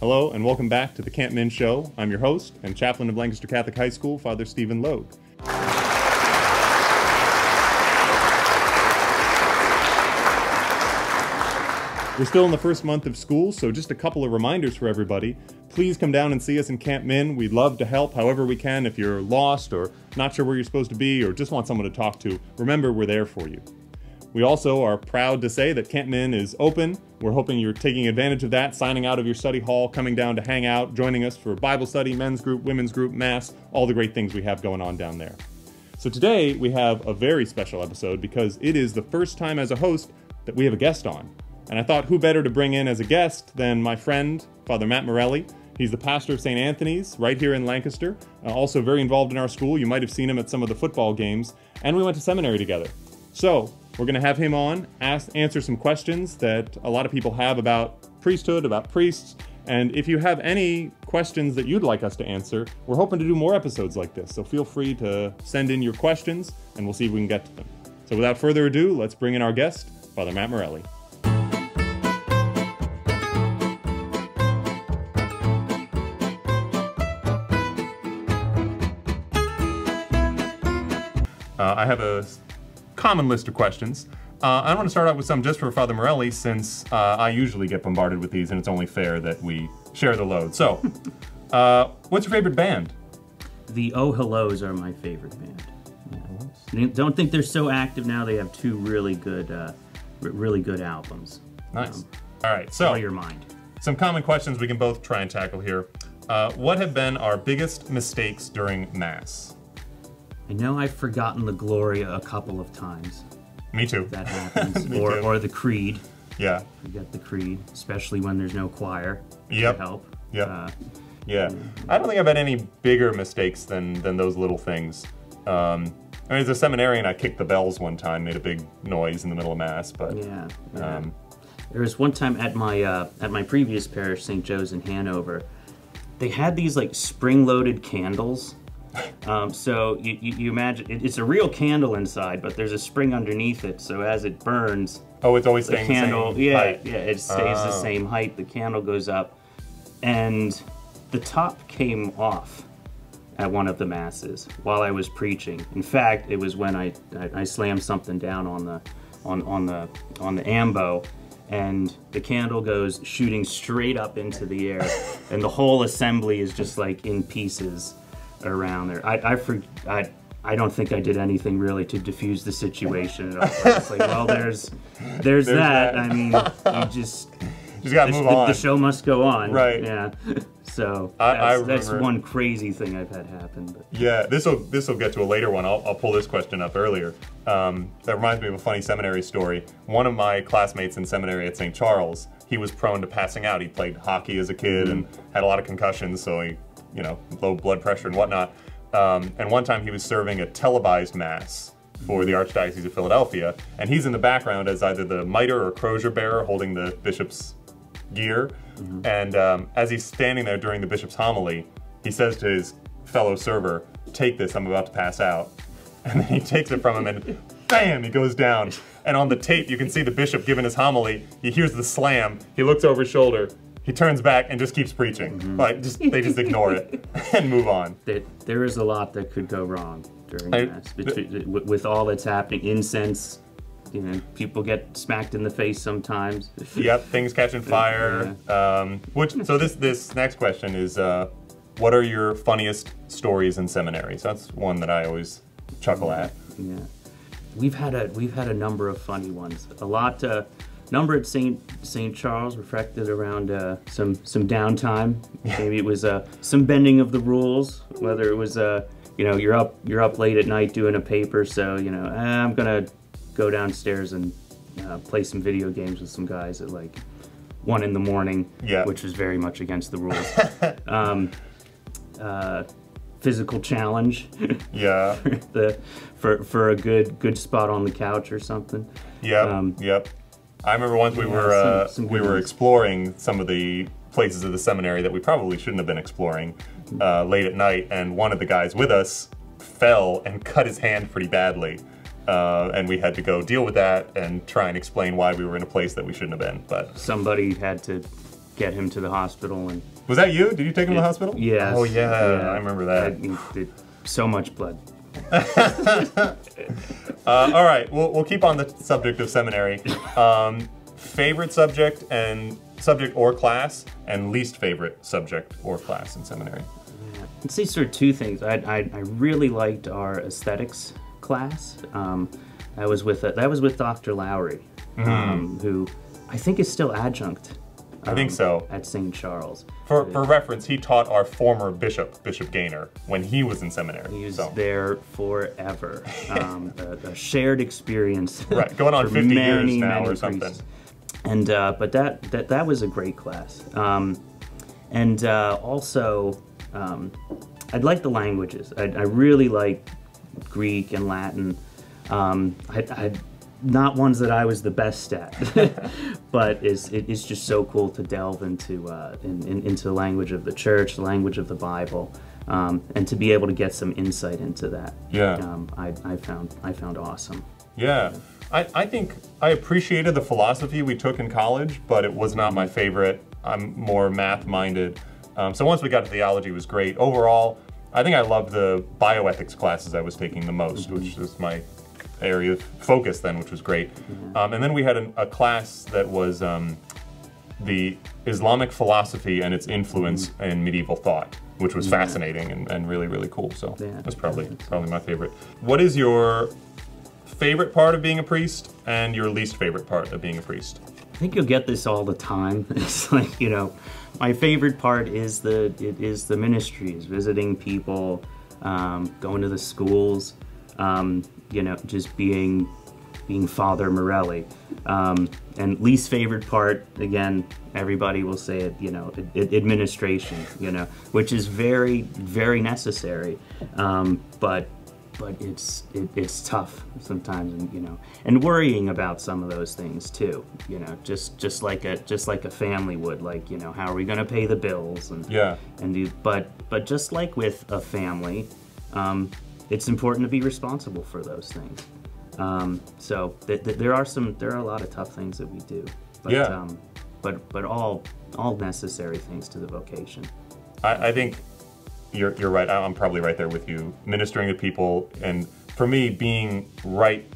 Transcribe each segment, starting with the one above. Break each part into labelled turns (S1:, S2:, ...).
S1: Hello and welcome back to the Can't Min Show. I'm your host and chaplain of Lancaster Catholic High School, Father Stephen Logue. We're still in the first month of school, so just a couple of reminders for everybody. Please come down and see us in Camp Min. We'd love to help however we can. If you're lost or not sure where you're supposed to be or just want someone to talk to, remember we're there for you. We also are proud to say that Camp Min is open. We're hoping you're taking advantage of that, signing out of your study hall, coming down to hang out, joining us for Bible study, men's group, women's group, mass, all the great things we have going on down there. So today we have a very special episode because it is the first time as a host that we have a guest on. And I thought who better to bring in as a guest than my friend, Father Matt Morelli. He's the pastor of St. Anthony's right here in Lancaster, also very involved in our school. You might have seen him at some of the football games, and we went to seminary together. So we're going to have him on, answer some questions that a lot of people have about priesthood, about priests, and if you have any questions that you'd like us to answer, we're hoping to do more episodes like this, so feel free to send in your questions, and we'll see if we can get to them. So without further ado, let's bring in our guest, Father Matt Morelli. I have a common list of questions. I want to start out with some just for Father Morelli, since I usually get bombarded with these and it's only fair that we share the load. So, what's your favorite band?
S2: The Oh Hellos are my favorite band. Yeah. Don't think they're so active now. They have two really good albums.
S1: Nice. All right, so
S2: blow your mind.
S1: Some common questions we can both try and tackle here. What have been our biggest mistakes during Mass?
S2: I know I've forgotten the Gloria a couple of times.
S1: Me too.
S2: That happens.
S1: Me too.
S2: Or the Creed.
S1: Yeah.
S2: Forget the Creed, especially when there's no choir
S1: to
S2: help.
S1: Yep. Yeah. I don't think I've had any bigger mistakes than those little things. I mean, as a seminarian, I kicked the bells one time, made a big noise in the middle of Mass, but...
S2: Yeah. There was one time at my previous parish, St. Joe's in Hanover, they had these like spring-loaded candles. So you imagine, it's a real candle inside, but there's a spring underneath it, so as it burns...
S1: Oh, it's always staying the same height.
S2: Yeah, it stays the same height, the candle goes up, and the top came off at one of the Masses while I was preaching. In fact, it was when I slammed something down on the ambo, and the candle goes shooting straight up into the air, and the whole assembly is just like in pieces around there. I don't think I did anything really to diffuse the situation at all. It's like, well, there's that. I mean, you just
S1: gotta move on.
S2: The show must go on.
S1: Right.
S2: Yeah. So that's one crazy thing I've had happen. But.
S1: Yeah, this will get to a later one. I'll pull this question up earlier. That reminds me of a funny seminary story. One of my classmates in seminary at St. Charles, he was prone to passing out. He played hockey as a kid and had a lot of concussions, so he, low blood pressure and whatnot. And one time he was serving a televised Mass for the Archdiocese of Philadelphia, and he's in the background as either the mitre or crozier bearer holding the bishop's gear. And as he's standing there during the bishop's homily, he says to his fellow server, "Take this, I'm about to pass out." And then he takes it from him and bam, he goes down. And on the tape, you can see the bishop giving his homily. He hears the slam, he looks over his shoulder, he turns back and just keeps preaching. Like, they just ignore it and move on.
S2: There is a lot that could go wrong during Mass. With all that's happening, incense, people get smacked in the face sometimes.
S1: Yep, things catching fire. So this next question is, what are your funniest stories in seminary? So that's one that I always chuckle at.
S2: Yeah, we've had a number of funny ones. Number at St. Charles reflected around some downtime. Maybe it was some bending of the rules. Whether it was you're up late at night doing a paper, so I'm gonna go downstairs and play some video games with some guys at like 1 in the morning, which was very much against the rules. Physical challenge. Yeah. for a good spot on the couch or something.
S1: Yep. I remember once we were exploring some of the places of the seminary that we probably shouldn't have been exploring late at night, and one of the guys with us fell and cut his hand pretty badly. And we had to go deal with that and try and explain why we were in a place that we shouldn't have been. But
S2: somebody had to get him to the hospital. And
S1: was that you? Did you take him to the hospital?
S2: Yes.
S1: Oh yeah, I remember that.
S2: So much blood.
S1: All right, we'll keep on the subject of seminary. Favorite subject or class, and least favorite subject or class in seminary.
S2: I'd say sort of two things. I really liked our aesthetics class. That was with Dr. Lowry, who I think is still adjunct.
S1: I think so.
S2: At St. Charles.
S1: For reference, he taught our former bishop, Bishop Gaynor, when he was in seminary.
S2: He was there forever. A shared experience.
S1: Right, going on 50 years now or something.
S2: Priests. And but that was a great class. Also, I'd like the languages. I really like Greek and Latin. Not ones that I was the best at, but it's just so cool to delve into the language of the church, the language of the Bible, and to be able to get some insight into that.
S1: Yeah,
S2: I found awesome.
S1: Yeah, I think I appreciated the philosophy we took in college, but it was not my favorite. I'm more math-minded. So once we got to theology, it was great. Overall, I think I loved the bioethics classes I was taking the most, which was my area of focus then, which was great. And then we had a class that was the Islamic philosophy and its influence in medieval thought, which was fascinating and really, really cool. So that's probably my favorite. What is your favorite part of being a priest and your least favorite part of being a priest?
S2: I think you'll get this all the time. It's like, you know, my favorite part is the ministry, is visiting people, going to the schools, you know, just being Father Morelli. And least favorite part, again, everybody will say it, you know, administration, you know, which is very, very necessary. But it's tough sometimes, and you know, and worrying about some of those things too. You know, just like a family would, like, you know, how are we going to pay the bills and but just like with a family, it's important to be responsible for those things. So there are a lot of tough things that we do, but but all necessary things to the vocation.
S1: I think you're right. I'm probably right there with you. Ministering to people, and for me, being right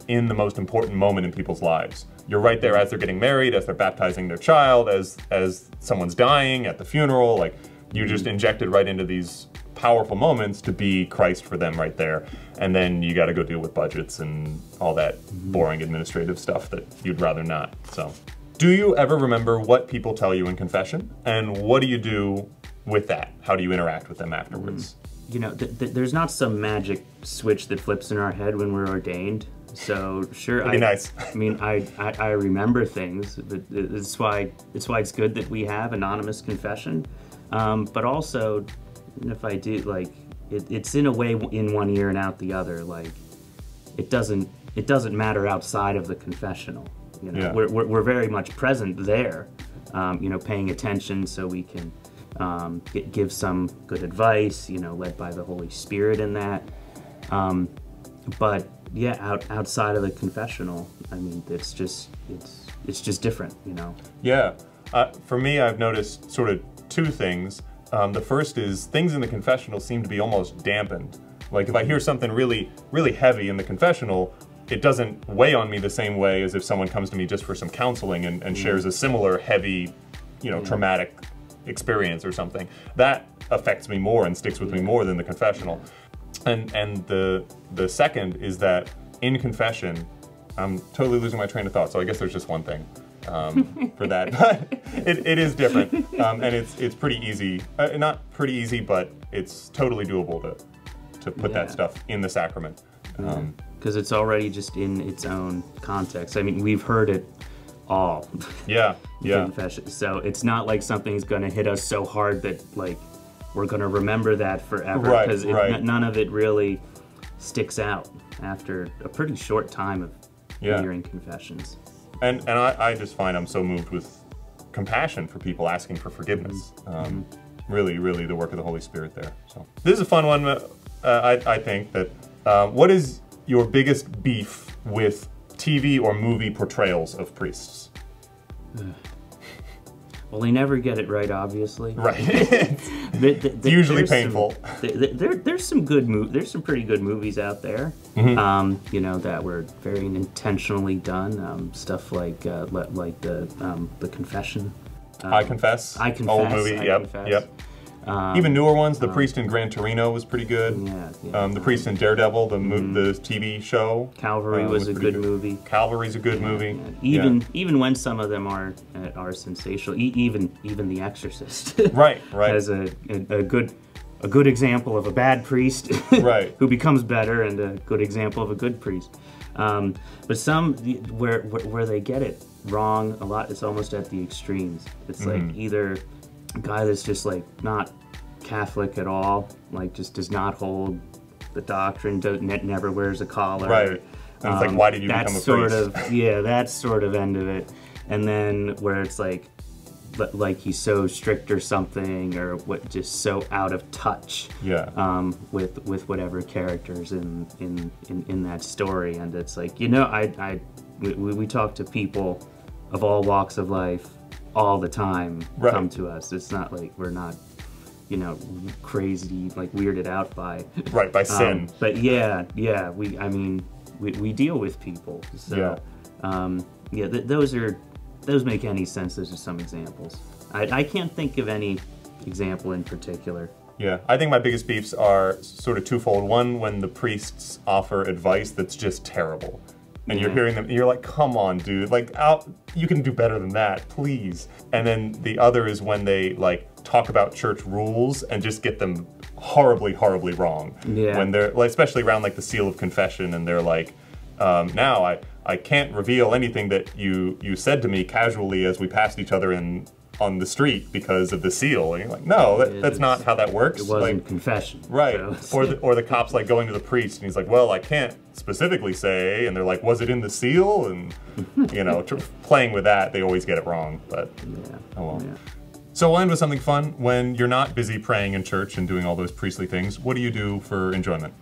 S1: in the most important moment in people's lives. You're right there as they're getting married, as they're baptizing their child, as someone's dying at the funeral. Like, you just injected right into these powerful moments to be Christ for them right there. And then you got to go deal with budgets and all that boring administrative stuff that you'd rather not. So, do you ever remember what people tell you in confession, and what do you do with that? How do you interact with them afterwards?
S2: You know, there's not some magic switch that flips in our head when we're ordained. So sure,
S1: That'd be nice.
S2: I mean, I remember things, but it's why it's good that we have anonymous confession. But also, if I do, like, it's in a way in one ear and out the other. Like, it doesn't matter outside of the confessional. You know, we're very much present there. You know, paying attention so we can give some good advice, you know, led by the Holy Spirit in that. But yeah, outside of the confessional, I mean, it's just different, you know. Yeah,
S1: for me, I've noticed sort of two things. The first is things in the confessional seem to be almost dampened. Like, if I hear something really, really heavy in the confessional, it doesn't weigh on me the same way as if someone comes to me just for some counseling and shares a similar heavy, you know, traumatic experience or something. That affects me more and sticks with me more than the confessional. And the second is that in confession, I'm totally losing my train of thought, so I guess there's just one thing for that. But it is different, and it's pretty easy. Not pretty easy, but it's totally doable to put that stuff in the sacrament.
S2: Because it's already just in its own context. I mean, we've heard it all. Confession. So it's not like something's gonna hit us so hard that, like, we're gonna remember that forever. Because none of it really sticks out after a pretty short time of hearing confessions.
S1: And I just find I'm so moved with compassion for people asking for forgiveness. Really, really the work of the Holy Spirit there. So this is a fun one. I think that what is your biggest beef with TV or movie portrayals of priests?
S2: Well, they never get it right, obviously.
S1: Right. It's usually painful.
S2: There's some good there's some pretty good movies out there, you know, that were very intentionally done. Stuff like the Confession.
S1: I Confess.
S2: I Confess.
S1: Old movie. Yep. Even newer ones. The Priest in Gran Torino was pretty good.
S2: Yeah.
S1: The Priest in Daredevil, the TV show.
S2: Calvary was a good movie.
S1: Calvary's a good movie.
S2: Even when some of them are sensational. Even The Exorcist.
S1: Right.
S2: As a good example of a bad priest.
S1: Right.
S2: Who becomes better, and a good example of a good priest. But some where they get it wrong a lot, it's almost at the extremes. It's like either a guy that's just like not Catholic at all, like just does not hold the doctrine, never wears a collar.
S1: Right. And it's like, why did you become a priest?
S2: That's sort of end of it. And then where it's like he's so strict or something, or just so out of touch.
S1: Yeah.
S2: With whatever characters in that story, and it's like, you know, we talk to people of all walks of life all the time. Come to us. It's not like we're not, you know, crazy, like weirded out by
S1: sin.
S2: But yeah, we deal with people. So those make any sense. Those are some examples. I can't think of any example in particular.
S1: Yeah, I think my biggest beefs are sort of twofold. One, when the priests offer advice that's just terrible. And you're hearing them, you're like, come on, dude, like, you can do better than that, please. And then the other is when they like talk about church rules and just get them horribly, horribly wrong. Yeah. When they're, like, especially around like the seal of confession, and they're like, now I can't reveal anything that you said to me casually as we passed each other on the street because of the seal. And you're like, no, that's not how that works.
S2: It wasn't
S1: like,
S2: confession.
S1: Right. So. Or the cop's like going to the priest, and he's like, well, I can't specifically say, and they're like, was it in the seal? And, you know, playing with that, they always get it wrong, but oh well. Yeah. So we'll end with something fun. When you're not busy praying in church and doing all those priestly things, what do you do for enjoyment?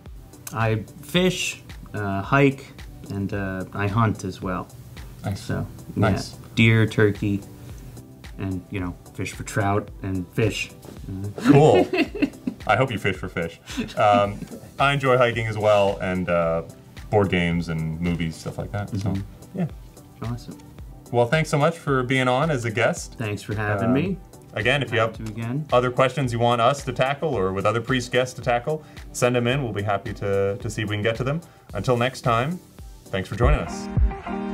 S1: I
S2: fish, hike, and I hunt as well.
S1: Nice.
S2: So,
S1: nice.
S2: Deer, turkey, and, you know, fish for trout and fish.
S1: Cool. I hope you fish for fish. I enjoy hiking as well, and board games and movies, stuff like that. So, yeah.
S2: Awesome.
S1: Well, thanks so much for being on as a guest.
S2: Thanks for having me.
S1: Again, if you have other questions you want us to tackle, or with other priest guests to tackle, send them in. We'll be happy to see if we can get to them. Until next time, thanks for joining us.